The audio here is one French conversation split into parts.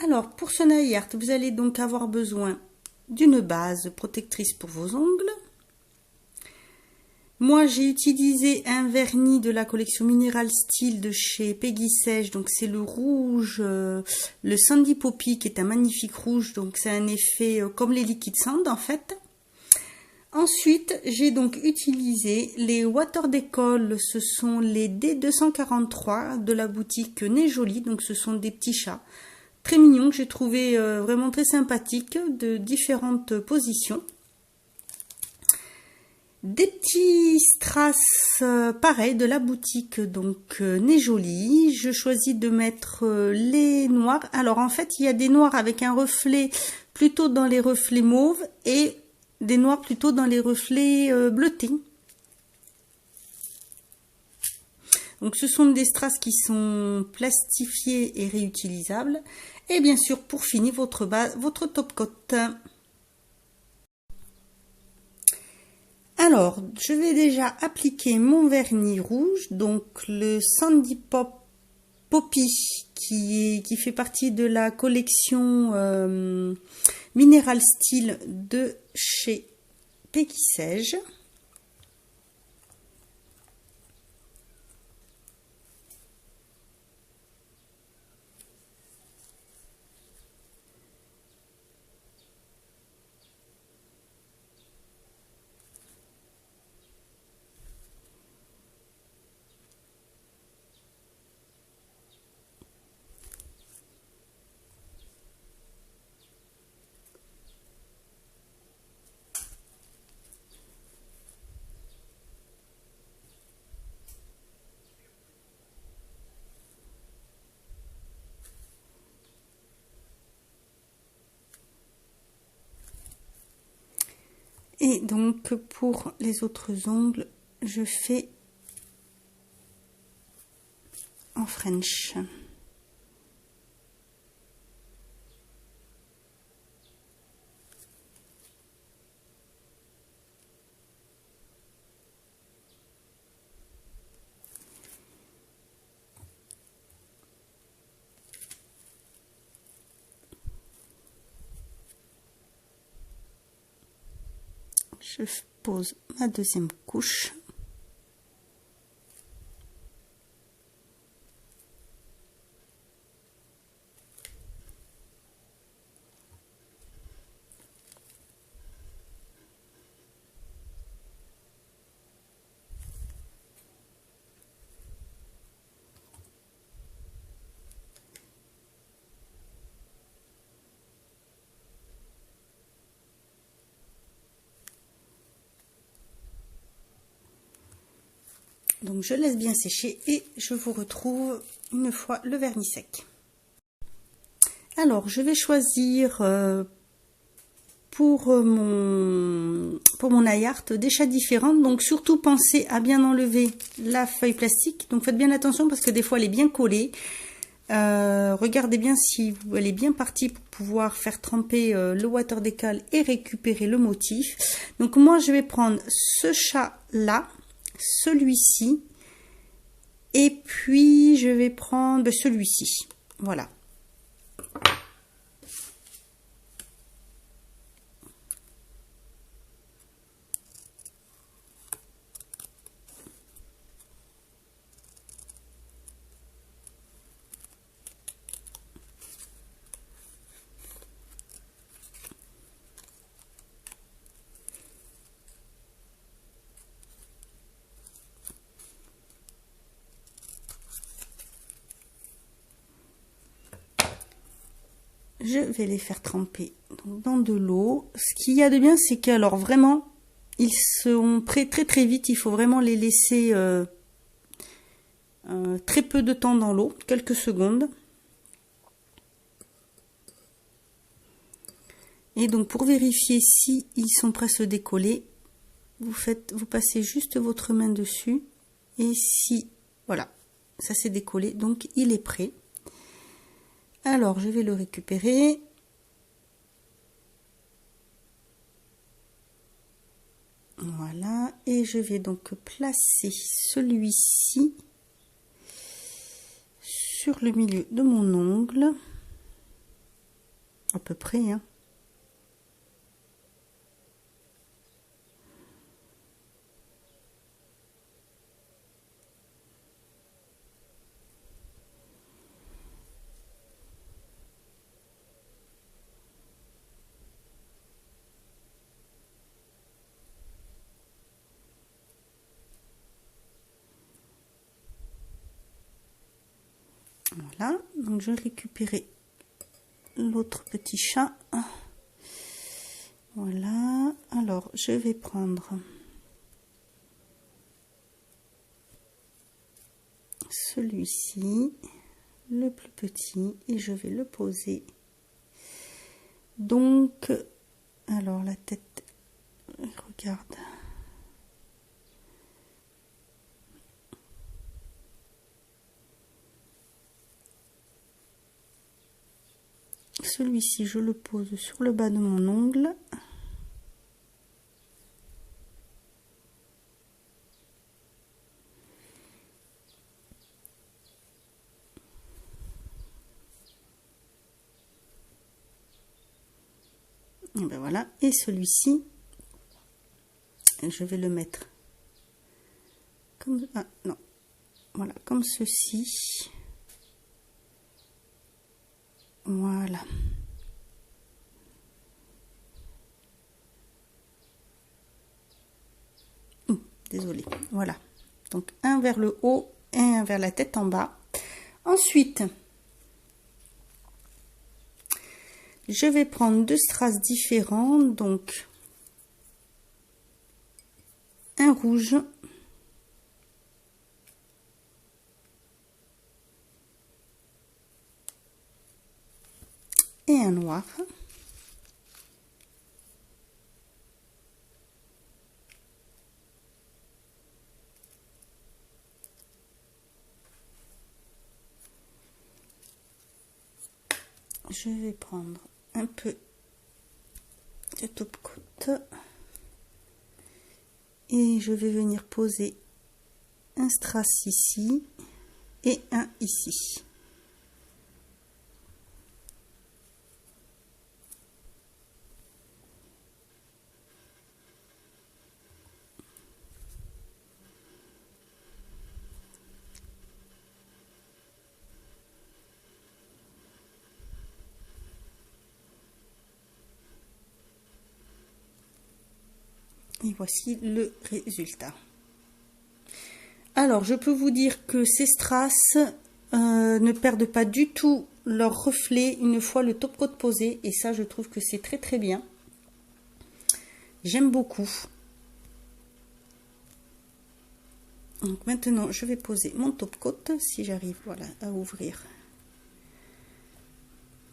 Alors, pour ce nail art, vous allez donc avoir besoin d'une base protectrice pour vos ongles. Moi, j'ai utilisé un vernis de la collection Mineral Steel de chez Peggy Sage. Donc, c'est le rouge, le Sandy Poppy, qui est un magnifique rouge. Donc, c'est un effet comme les liquides sand, en fait. Ensuite, j'ai donc utilisé les Water Decol. Ce sont les D243 de la boutique Nez Jolie. Donc, ce sont des petits chats très mignons que j'ai trouvé vraiment très sympathiques, de différentes positions. Des petits strass pareils de la boutique donc Nez Jolie. Je choisis de mettre les noirs. Alors en fait, il y a des noirs avec un reflet plutôt dans les reflets mauves et des noirs plutôt dans les reflets bleutés. Donc ce sont des strass qui sont plastifiés et réutilisables. Et bien sûr, pour finir, votre base, votre top coat. Alors, je vais déjà appliquer mon vernis rouge, donc le Sandy Poppy, qui fait partie de la collection Mineral Steel de chez Peggy Sage. Et donc pour les autres ongles, je fais en French. Je pose ma deuxième couche. Donc je laisse bien sécher et je vous retrouve une fois le vernis sec. Alors je vais choisir pour mon nail art des chats différents. Donc surtout pensez à bien enlever la feuille plastique. Donc faites bien attention parce que des fois elle est bien collée. Regardez bien si elle est bien partie pour pouvoir faire tremper le Water Decol et récupérer le motif. Donc moi je vais prendre ce chat là, celui-ci, et puis je vais prendre celui-ci. Voilà. Je vais les faire tremper dans de l'eau. Ce qu'il y a de bien, c'est que alors vraiment, ils sont prêts très vite. Il faut vraiment les laisser très peu de temps dans l'eau, quelques secondes. Et donc pour vérifier si ils sont prêts à se décoller, vous passez juste votre main dessus. Et si, voilà, ça s'est décollé, donc il est prêt. Alors, je vais le récupérer. Voilà. Et je vais donc placer celui-ci sur le milieu de mon ongle. à peu près, hein. Voilà, donc je vais récupérer l'autre petit chat. Voilà, alors je vais prendre celui-ci, le plus petit, et je vais le poser. Donc, alors la tête, regarde. Celui-ci, je le pose sur le bas de mon ongle. Et ben voilà, et celui-ci, je vais le mettre comme, ah non, voilà, comme ceci. Voilà. Désolée. Voilà. Donc un vers le haut et un vers la tête en bas. Ensuite, je vais prendre deux strass différents. Donc un rouge et un noir. Je vais prendre un peu de top coat et je vais venir poser un strass ici et un ici. Et voici le résultat. Alors, je peux vous dire que ces strass ne perdent pas du tout leur reflet une fois le top coat posé. Et ça, je trouve que c'est très très bien. J'aime beaucoup. Donc maintenant, je vais poser mon top coat si j'arrive, voilà, à ouvrir.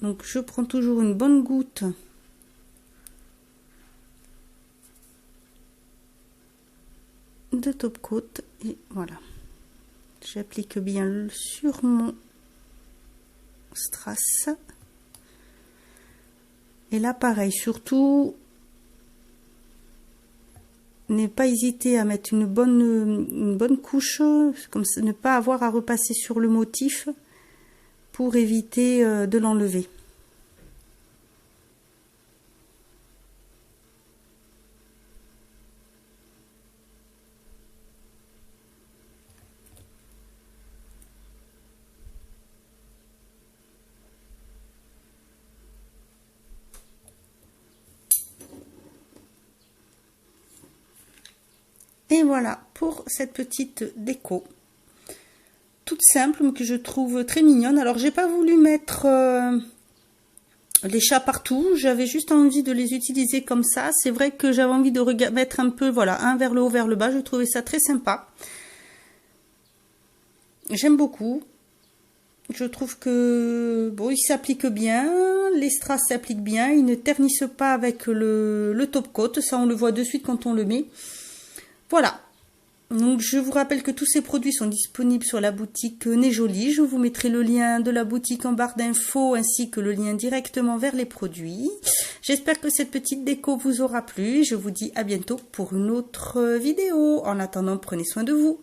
Donc, je prends toujours une bonne goutte de top coat et voilà, j'applique bien sur mon strass. Et là pareil, surtout ne pas hésiter à mettre une bonne couche, comme ça, ne pas avoir à repasser sur le motif pour éviter de l'enlever. Et voilà pour cette petite déco toute simple mais que je trouve très mignonne. Alors j'ai pas voulu mettre les chats partout, j'avais juste envie de les utiliser comme ça. C'est vrai que j'avais envie de mettre un peu, voilà, un vers le haut, vers le bas. Je trouvais ça très sympa. J'aime beaucoup. Je trouve que bon, il s'applique bien, les strass s'appliquent bien, ils ne ternissent pas avec le top coat, ça on le voit de suite quand on le met. Voilà, donc je vous rappelle que tous ces produits sont disponibles sur la boutique Nez Joli. Je vous mettrai le lien de la boutique en barre d'infos ainsi que le lien directement vers les produits. J'espère que cette petite déco vous aura plu. Je vous dis à bientôt pour une autre vidéo. En attendant, prenez soin de vous.